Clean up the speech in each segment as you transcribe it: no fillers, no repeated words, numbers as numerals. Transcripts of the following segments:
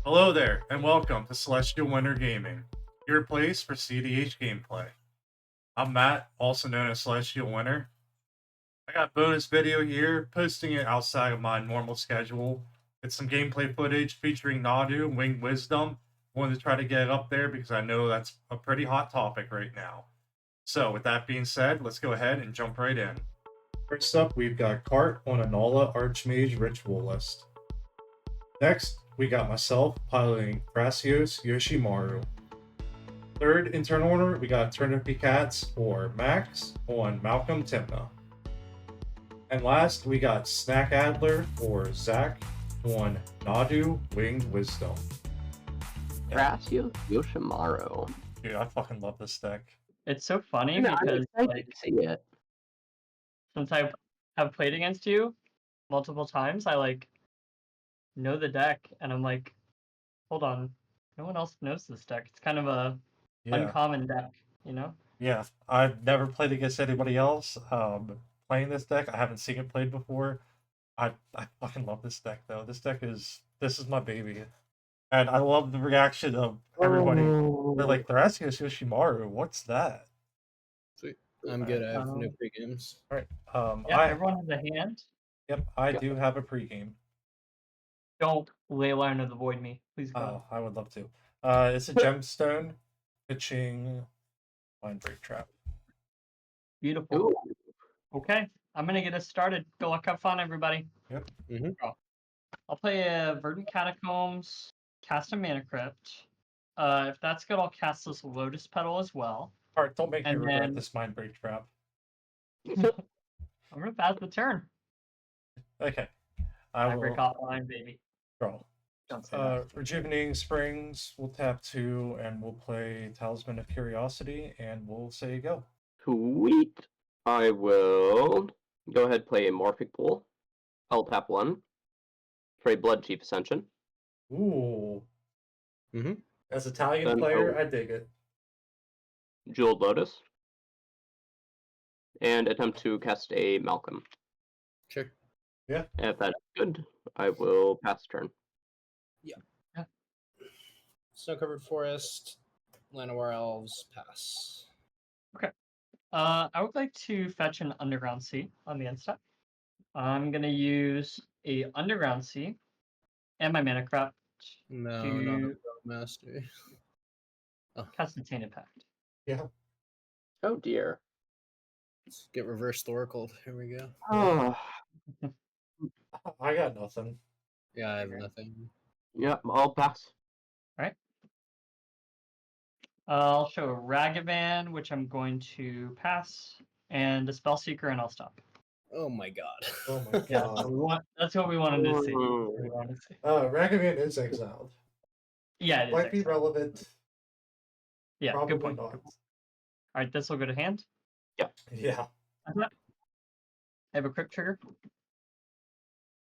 Hello there, and welcome to Celestial Winter Gaming, your place for CEDH gameplay. I'm Matt, also known as Celestial Winter. I got a bonus video here, posting it outside of my normal schedule. It's some gameplay footage featuring Nadu and Winged Wisdom. Wanted to try to get it up there because I know that's a pretty hot topic right now. So, with that being said, let's go ahead and jump right in. First up, we've got Cart on Inalla Archmage Ritual List. Next, we got myself piloting Thrasios Yoshimaru. Third internal order, we got Turnipy Cats or Max on Malcolm Tymna. And last, we got Snack Adler or Zach on Nadu Winged Wisdom. Thrasios Yoshimaru. Dude, I fucking love this deck. It's so funny I'm because excited to see it. since I have played against you multiple times, I know the deck, and I'm like, hold on, no one else knows this deck. It's kind of a uncommon deck, you know? Yeah, I've never played against anybody else. Playing this deck, I haven't seen it played before. I fucking love this deck though. This is my baby, and I love the reaction of everybody. They're like, Thrasios Yoshimaru, what's that? Sweet. I'm good. I have no pre-games. All right. Yeah, everyone has a hand. Yep, I do have a pregame. Don't Layla under the void me, please God. I would love to. It's a gemstone pitching Mind Break Trap. Beautiful. Ooh. Okay, I'm gonna get us started. Good luck, have fun, everybody. Yep. I'll play a Verdant Catacombs, cast a Mana Crypt. If that's good, I'll cast this Lotus Petal as well. Alright, don't make me And regret then- this Mind Break Trap. I'm gonna pass the turn. Okay. I break off line, baby. Draw. Don't say that. Rejuvenating Springs, we'll tap 2 and we'll play Talisman of Curiosity and we'll say go. Sweet. I will go ahead and play a Morphic Pool. I'll tap 1 for a Blood Chief Ascension. Ooh. Mhm. As Italian Then player, I'll- I dig it. Jeweled Lotus. And attempt to cast a Malcolm. Sure. If that is good, I will pass turn. Snow-covered forest, Llanowar elves, pass. I would like to fetch an Underground Sea on the end step. I'm gonna use a Underground Sea and my Mana Crypt No, to not a master. cast a Tainted Pact. Yeah. Oh dear. Let's get reversed oracle. Here we go. Oh, I got nothing. Yeah, I have nothing. yeah, I'll pass. I'll show a Ragavan, which I'm going to pass, and a Spellseeker, and I'll stop. Oh my god. Oh my Yeah, god. that's what we wanted to see. Mm. We wanted to see. Ragavan is exiled. Yeah, it is. Might be excellent. relevant. Yeah, Probably good point. not. Good point. All right, this will go to hand. Yeah. I have a crypt trigger.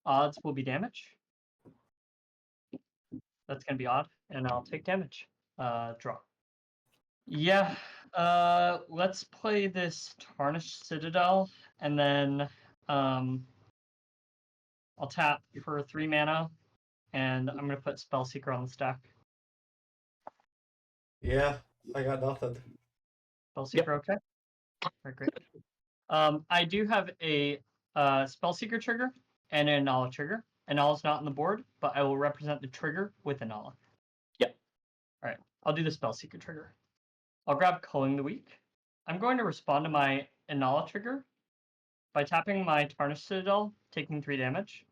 Odds will be damage. That's gonna be odd, and I'll take damage. Draw. Yeah. Let's play this Tarnished Citadel, and then I'll tap for 3 mana, and I'm gonna put Spellseeker on the stack. Yeah, I got nothing. Spellseeker, okay? All right, great. I do have a Spellseeker trigger and an Inalla trigger. Inalla's not on the board, but I will represent the trigger with Inalla. Yeah. All right, I'll do the Spellseeker trigger. I'll grab Culling the Weak. I'm going to respond to my Inalla trigger by tapping my Tarnished Citadel, taking 3 damage,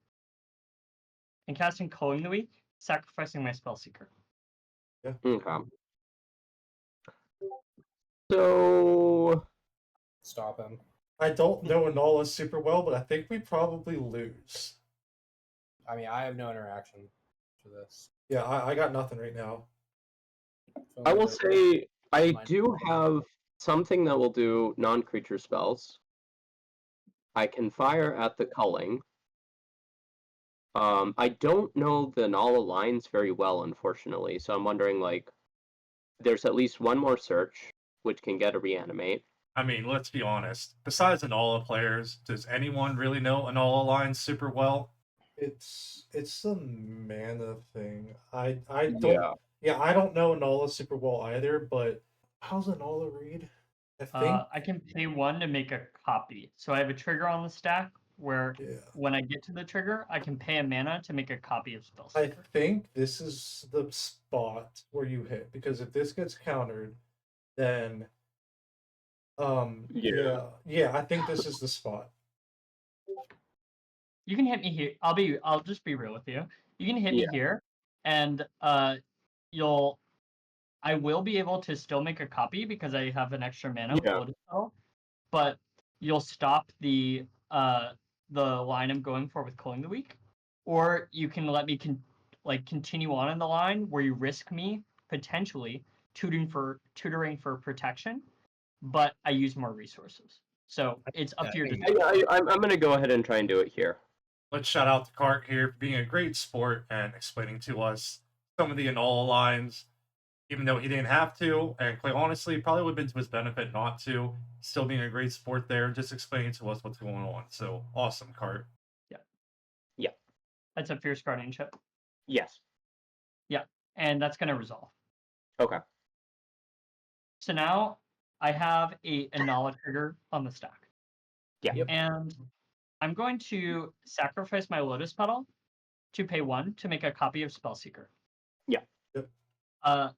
and casting Culling the Weak, sacrificing my Spellseeker. Okay. So Stop him. I don't know Inalla super well, but I think we probably lose. I mean, I have no interaction for this. Yeah, I got nothing right now. I will say I Mine- do have something that will do non-creature spells. I can fire at the culling. I don't know the Nala lines very well, unfortunately, so I'm wondering, like, there's at least one more search, which can get a reanimate. I mean, let's be honest. Besides Inalla players, does anyone really know Inalla lines super well? It's the mana thing. I don't Yeah. yeah, I don't know Inalla super well either, but how's Inalla read? I think I can pay 1 to make a copy. So I have a trigger on the stack where yeah. when I get to the trigger, I can pay a mana to make a copy of I Spellseeker. think this is the spot where you hit because if this gets countered, then yeah, I think this is the spot. You can hit me here. I'll just be real with you. You can hit me Yeah. here, and I will be able to still make a copy because I have an extra mana with Yeah. Lotus Petal, but you'll stop the line I'm going for with Culling the Weak, or you can let me continue on in the line where you risk me potentially tutoring for protection, but I use more resources. So it's up to your decision. I'm gonna go ahead and try and do it here. Let's shout out to Cart here for being a great sport and explaining to us some of the Inalla lines, even though he didn't have to, and quite honestly, probably would have been to his benefit not to. Still being a great sport there, just explaining to us what's going on. So awesome, Cart. That's a Fierce Guardianship. Yes. And that's going to resolve. Okay. So now I have a Inalla trigger on the stack. Yeah. Yep. And I'm going to sacrifice my Lotus Petal to pay 1 to make a copy of Spellseeker. Yeah. Yep. I'm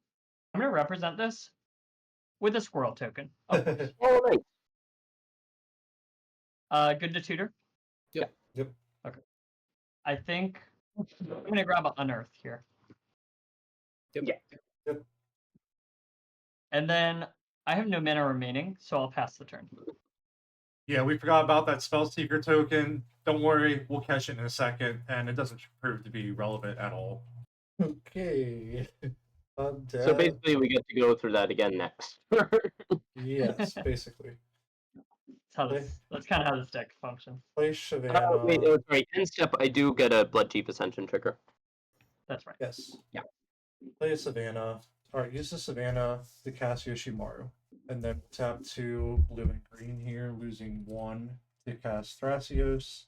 going to represent this with a squirrel token. Of course. Oh, nice. Good to tutor? Yep. Yep. Okay. I think I'm going to grab an Unearth here. Yep. Yeah. Yep. And then I have no mana remaining, so I'll pass the turn. Yeah, we forgot about that Spellseeker token. Don't worry, we'll catch it in a second, and it doesn't prove to be relevant at all. Okay. So basically, we get to go through that again next. Yes, basically. That's kind of how this deck functions. Play Savannah. Wait, sorry. End step, I do get a Bloodchief Ascension trigger. That's right. Yes. Yeah. Play a Savannah. Alright, use the Savannah to cast Yoshimaru. And then tap 2 blue and green here, losing 1 to cast Thrasios.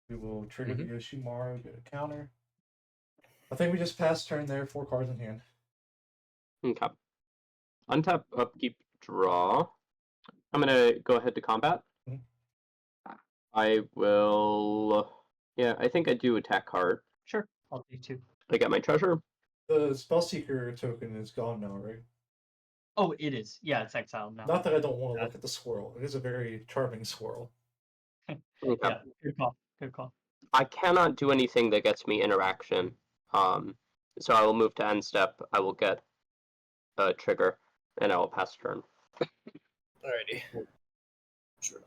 We will trigger the Yoshimaru, get a counter. I think we just passed turn there, 4 cards in hand. Okay. Untap, upkeep, draw. I'm gonna go ahead to combat. Mhm. I will. Yeah, I think I do attack card. Sure. I'll take 2. I get my treasure. The Spellseeker token is gone now, right? Oh, it is. Yeah, it's exiled now. Not that I don't want to look at the swirl. It is a very charming swirl. Okay. Yeah, good call. Good call. I cannot do anything that gets me interaction. So I will move to end step. I will get a trigger, and I will pass turn. Alrighty. Sure.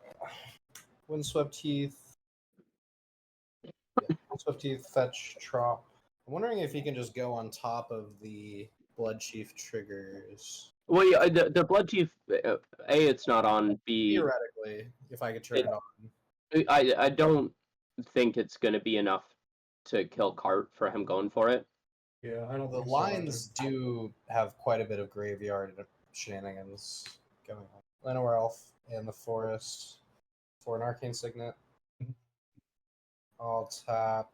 Windswept Heath. Yeah, Windswept Heath, fetch, trop. I'm wondering if he can just go on top of the Bloodchief triggers. Well, yeah, the Bloodchief, A, it's not on. B, Theoretically, if I could turn it on. I don't think it's going to be enough to kill Cart for him going for it. Yeah, I don't The think so lines do have quite a bit of graveyard shenanigans going on. Llanowar Elf in the forest for an Arcane Signet. Mhm. I'll tap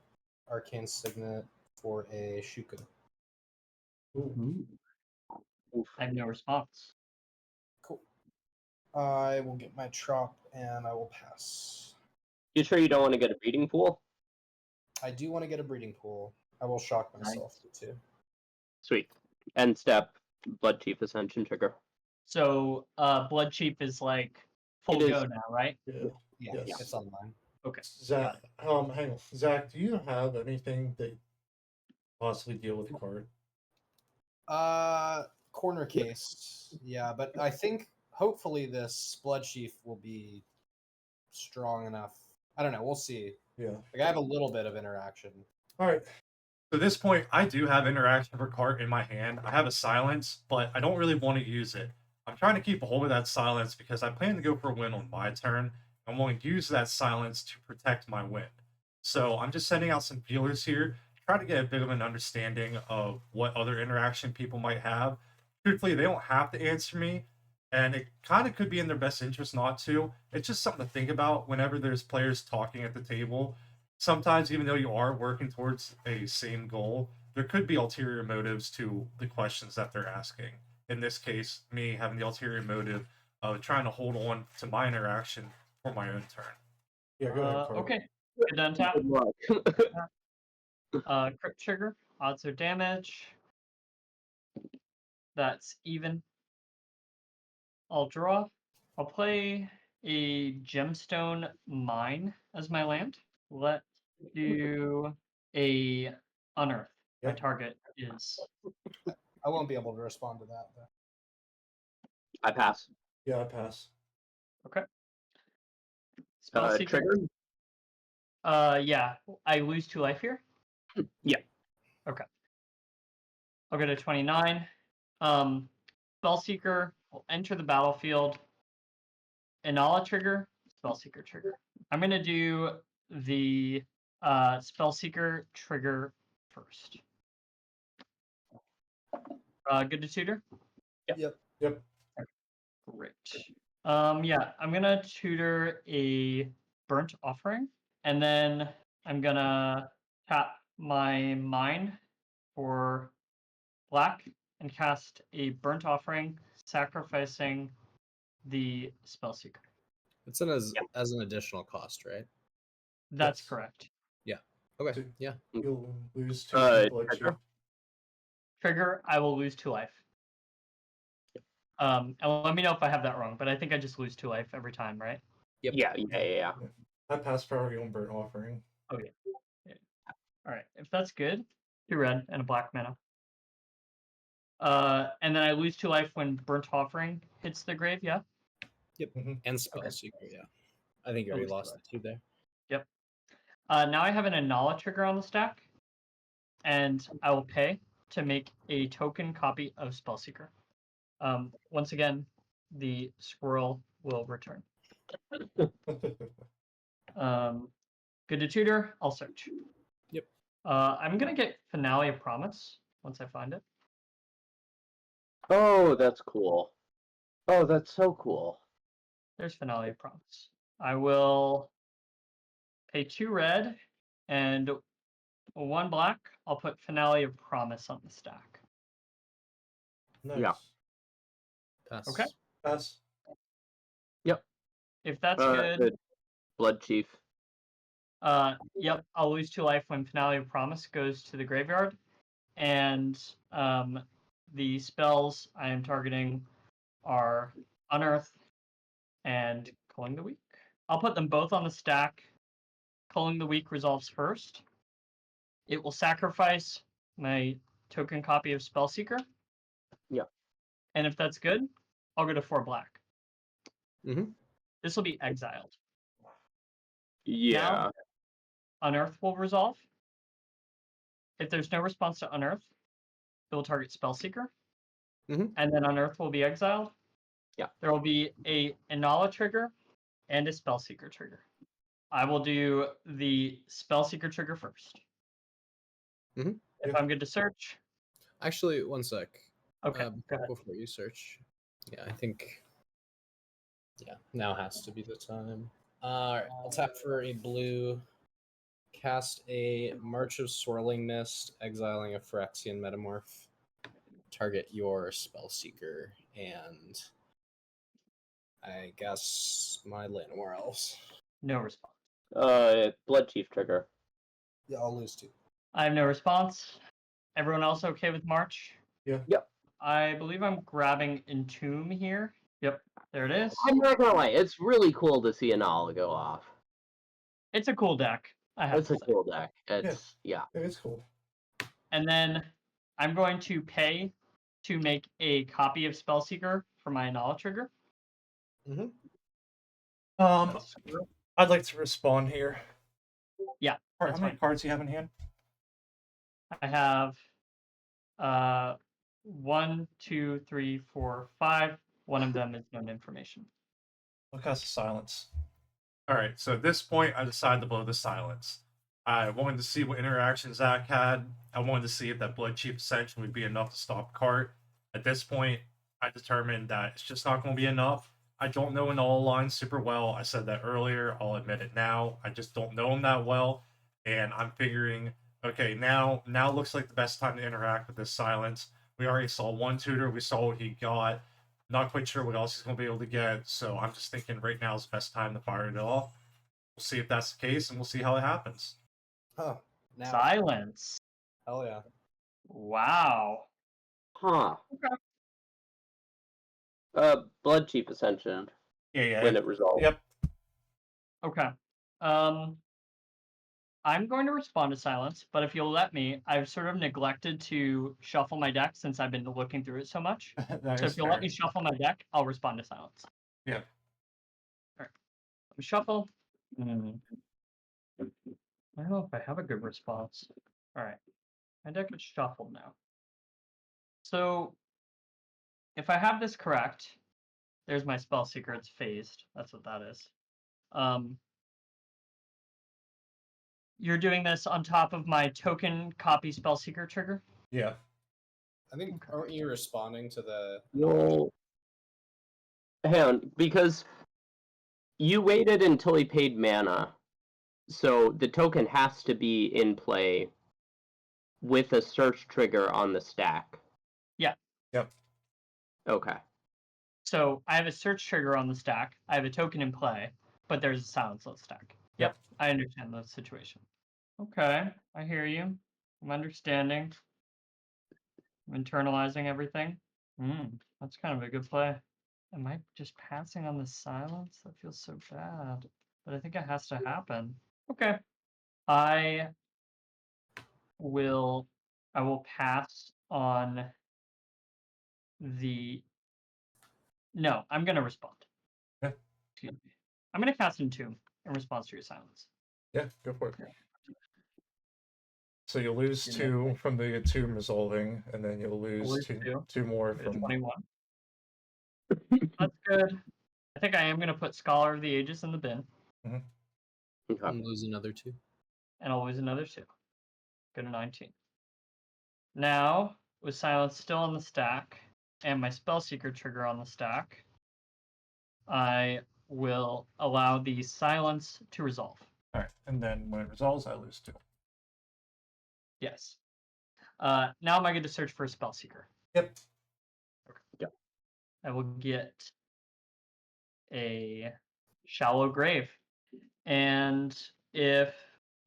Arcane Signet for a Shuka. Ooh. I have no response. Cool. I will get my Trop and I will pass. You sure you don't want to get a breeding pool? I do want to get a breeding pool. I will shock myself too. Sweet. End step, Bloodchief Ascension trigger. So, Bloodchief is like full It go is. now, right? Yeah. Yeah, Yes. it's online. Okay. Zach, hang on. Zach, do you have anything that possibly deal with the card? Corner case. Yeah, but I think hopefully this Bloodchief will be strong enough. I don't know. We'll see. Yeah. Like I have a little bit of interaction. All right. So at this point, I do have interaction for cart in my hand. I have a silence, but I don't really want to use it. I'm trying to keep a hold of that silence because I plan to go for a win on my turn. I want to use that silence to protect my win. So I'm just sending out some feelers here, try to get a bit of an understanding of what other interaction people might have. Truthfully, they don't have to answer me, and it kind of could be in their best interest not to. It's just something to think about whenever there's players talking at the table. sometimes, even though you are working towards a same goal, there could be ulterior motives to the questions that they're asking. In this case, me having the ulterior motive of trying to hold on to my interaction for my own turn. Yeah, go ahead, Carl. Okay. Good done tap. Good luck. Crit trigger. Odds or damage. That's even. I'll draw. I'll play a gemstone mine as my land. Let's do a unearth. My Yep. target is I won't be able to respond to that though. I pass. Yeah, I pass. Spellseeker. Trigger? Yeah. I lose 2 life here. Yeah. Okay. I'll go to 29. Spellseeker will enter the battlefield. Inalla trigger, Spellseeker trigger. I'm gonna do the Spellseeker trigger first. Good to tutor? Yep. Great. Yeah, I'm gonna tutor a burnt offering, and then I'm gonna tap my mine for black and cast a burnt offering, sacrificing the Spellseeker. It's as an additional cost, right? That's Yes. correct. Okay. So- Yeah. You'll lose 2 blood trigger? chief. Trigger, I will lose 2 life. And let me know if I have that wrong, but I think I just lose 2 life every time, right? Yep. Yeah. I pass priority on burnt offering. Okay. Yeah. All right. If that's good, 2 red and a black mana. And then I lose 2 life when burnt offering hits the grave. Yeah. And Spellseeker, yeah. I think you already At least lost two the 2 there. Now I have an Inalla trigger on the stack, and I will pay to make a token copy of Spellseeker. Once again, the squirrel will return. Good to tutor. I'll search. Yep. I'm gonna get Finale of Promise once I find it. Oh, that's cool. Oh, that's so cool. There's Finale of Promise. I will pay 2 red and 1 black. I'll put Finale of Promise on the stack. Nice. Yeah. Pass. Okay. Pass. If that's good, Blood Chief. yep, I'll lose 2 life when Finale of Promise goes to the graveyard. And the spells I am targeting are Unearth and Culling the Weak. I'll put them both on the stack. Culling the Weak resolves first. It will sacrifice my token copy of Spellseeker. Yeah. And if that's good, I'll go to 4 black. Mhm. This will be exiled. Yeah. Unearth will resolve. If there's no response to Unearth, it will target Spellseeker. Mhm. And then Unearth will be exiled. Yeah. There will be a Inalla trigger and a Spellseeker trigger. I will do the Spellseeker trigger first. Mhm. If Yeah. I'm good to search. Actually, one sec. Okay. go ahead. Before you search. Yeah, I think. Yeah, now has to be the time. Alright, I'll tap for a blue. Cast a March of Swirling Mist, exiling a Phyrexian Metamorph. Target your Spellseeker, and I guess my Llanowar Elves. No response. Blood Chief trigger. Yeah, I'll lose 2. I have no response. Everyone else okay with March? Yeah. Yep. I believe I'm grabbing Entomb here. Yep, there it is. I'm not gonna lie, it's really cool to see Inalla go off. It's a cool deck. I have It's to a say. cool deck. It's yeah. It's cool. And then I'm going to pay to make a copy of Spellseeker for my Inalla trigger. That's- I'd like to respond here. Yeah, How that's many fine. cards do you have in hand? I have 1, 2, 3, 4, 5. One of them is known information. I'll cast a silence. Alright, so at this point, I decided to blow the silence. I wanted to see what interactions Zach had. I wanted to see if that Blood Chief Ascension would be enough to stop Cart. At this point, I determined that it's just not going to be enough. I don't know Inalla lines super well. I said that earlier. I'll admit it now. I just don't know him that well. and I'm figuring, okay, now looks like the best time to interact with this silence. We already saw one tutor, we saw what he got. Not quite sure what else he's going to be able to get, so I'm just thinking right now is the best time to fire it off. We'll see if that's the case, and we'll see how it happens. Huh. Now. Silence. Hell yeah. Wow. Huh. Blood Chief Ascension Yeah. when it resolves. Yep. Okay. I'm going to respond to silence, but if you'll let me, I've sort of neglected to shuffle my deck since I've been looking through it so much. That So is if you'll fair. let me shuffle my deck, I'll respond to silence. Yeah. All right. Let me shuffle. I don't know if I have a good response. All right. My deck is shuffled now. So if I have this correct, there's my spell seeker. It's phased. That's what that is. You're doing this on top of my token copy spell seeker trigger? Yeah. I think, Okay. aren't you responding to the. Well, hang on, because you waited until he paid mana, so the token has to be in play with a search trigger on the stack. Yeah. Yep. Okay. So I have a search trigger on the stack. I have a token in play, but there's a silenceless stack. Yep. I understand the situation. Okay, I hear you. I'm understanding. I'm internalizing everything. That's kind of a good play. Am I just passing on the silence? That feels so bad. But I think it has to happen. Okay. I will pass on the. No, I'm gonna respond. Yeah. Excuse me. I'm gonna cast Entomb in response to your silence. Yeah, go for it. So you'll lose You're 2 from the tomb resolving, and then you'll lose lose two, 2. more Go to from 21. That's good. I think I am gonna put Scholar of the Ages in the bin, Okay. And lose another 2. and I'll lose another 2. Go to 19. Now, with silence still on the stack, and my Spellseeker trigger on the stack, I will allow the silence to resolve. All right, and then when it resolves, I lose 2. Yes. Now am I going to search for a Spellseeker? Yep. Yep. I will get a Shallow Grave. And if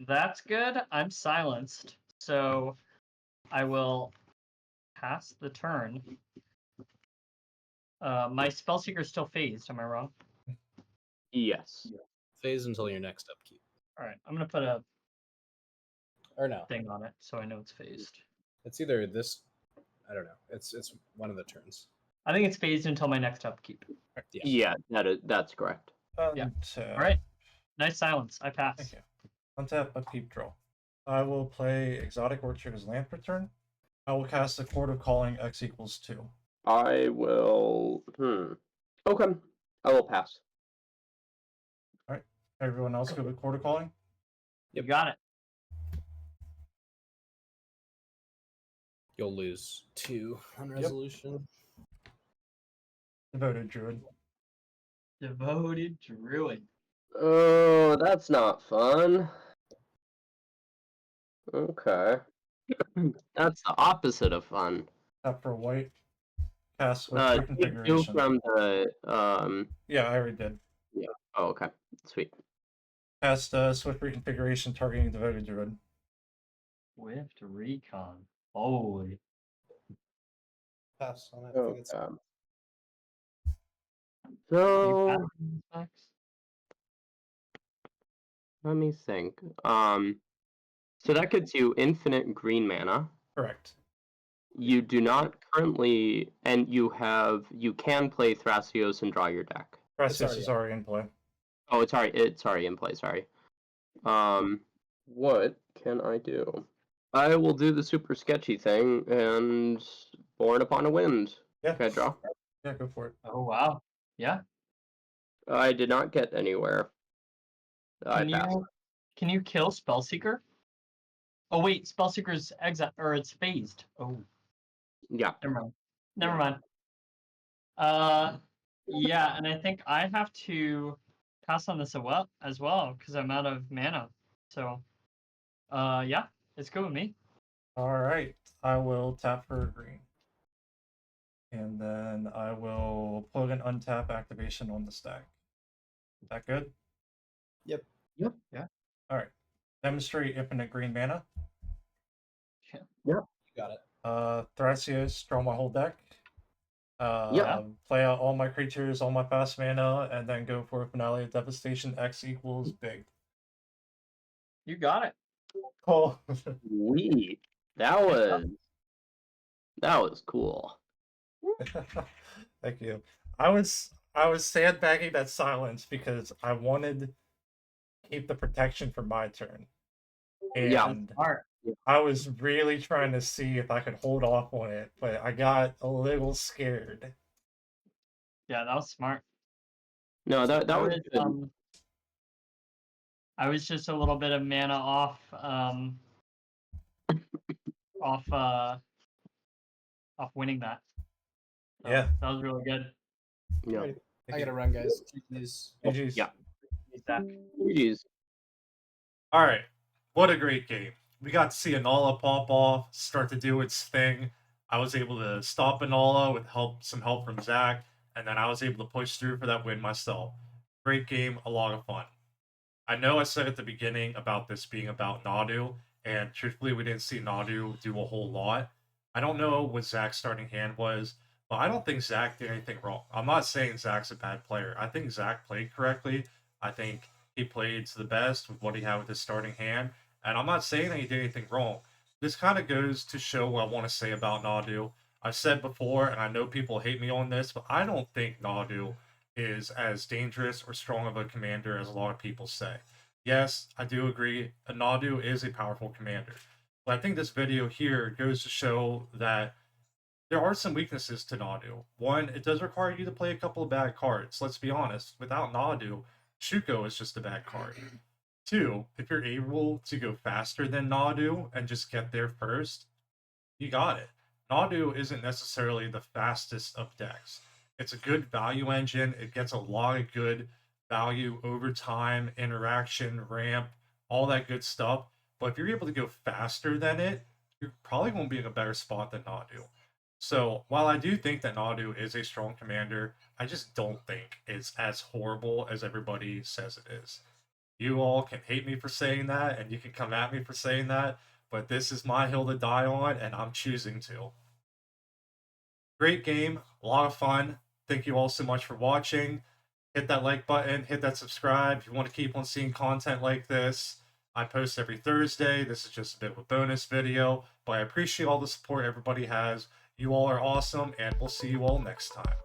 that's good, I'm silenced. So I will pass the turn. My Spellseeker is still phased, am I wrong? Yes. Phase until your next upkeep. All right, I'm going to put a Or no. thing on it so I know it's phased. It's either this. I don't know. It's one of the turns. I think it's phased until my next upkeep. Yeah, that's correct. Yeah. Untap. All right. Nice silence. I pass. Thank you. Untap, upkeep, draw. I will play Exotic Orchard's Lamp Return. I will cast the Court of Calling X equals 2. I will. Okay. I will pass. Everyone else go to Court of Calling? You got it. You'll lose 2 on resolution. Devoted Druid. Devoted Druid. Oh, that's not fun. Okay. That's the opposite of fun. Tap for white. Cast with Take 2 reconfiguration. from the Yeah, I already did. Oh, okay. Sweet. Cast Swift Reconfiguration targeting Devoted Druid. Swift Recon. Holy. Pass on it. I think it's. Okay. Do you So pass these specs? let me think. So that gets you infinite green mana. Correct. You do not currently, and you can play Thrasios and draw your deck. Thrasios is already in play. Oh, it's already in play. Sorry. What can I do? I will do the super sketchy thing and Born Upon a Wind. Yeah. Can I draw? Yeah, go for it. Oh, wow. Yeah. I did not get anywhere. I passed. Can you kill Spellseeker? Oh, wait. Spellseeker's exile, or it's phased. Oh, Yeah. never mind. Yeah, and I think I have to pass on this as well because I'm out of mana. So Yeah, it's good with me. Alright, I will tap for a green. And then I will plug an untap activation on the stack. Is that good? Yep. Alright. Demonstrate infinite green mana. You got it. Thrasios, draw my whole deck. Yeah. Play out all my creatures, all my fast mana, and then go for a finale of devastation. X equals big. You got it. Cool. Sweet. That was cool. Thank you. I was sandbagging that silence because I wanted to keep the protection for my turn. Yeah. And Smart. I was really trying to see if I could hold off on it, but I got a little scared. Yeah, that was smart. No, that I was was good. I was just a little bit of mana off off winning that. So Yeah. that was really good. Yeah. Alrighty. I gotta run, guys. GG's. GG's. Yeah. Exactly. GG's. All right. What a great game. We got to see Inalla pop off, start to do its thing. I was able to stop Inalla with some help from Zach, and then I was able to push through for that win myself. Great game, a lot of fun. I know I said at the beginning about this being about Nadu, and truthfully, we didn't see Nadu do a whole lot. I don't know what Zach's starting hand was, but I don't think Zach did anything wrong. I'm not saying Zach's a bad player. I think Zach played correctly. I think he played to the best with what he had with his starting hand, and I'm not saying that he did anything wrong. This kind of goes to show what I want to say about Nadu. I've said before, and I know people hate me on this, but I don't think Nadu is as dangerous or strong of a commander as a lot of people say. Yes, I do agree. Nadu is a powerful commander. But I think this video here goes to show that there are some weaknesses to Nadu. One, it does require you to play a couple of bad cards. Let's be honest, without Nadu, Shuko is just a bad card. Two, if you're able to go faster than Nadu and just get there first, you got it. Nadu isn't necessarily the fastest of decks. It's a good value engine. It gets a lot of good value over time, interaction, ramp, all that good stuff. But if you're able to go faster than it, you're probably going to be in a better spot than Nadu. So while I do think that Nadu is a strong commander, I just don't think it's as horrible as everybody says it is. You all can hate me for saying that, and you can come at me for saying that, but this is my hill to die on, and I'm choosing to. Great game, a lot of fun. Thank you all so much for watching. Hit that like button, hit that subscribe if you want to keep on seeing content like this. I post every Thursday. This is just a bit of a bonus video, but I appreciate all the support everybody has. You all are awesome, and we'll see you all next time.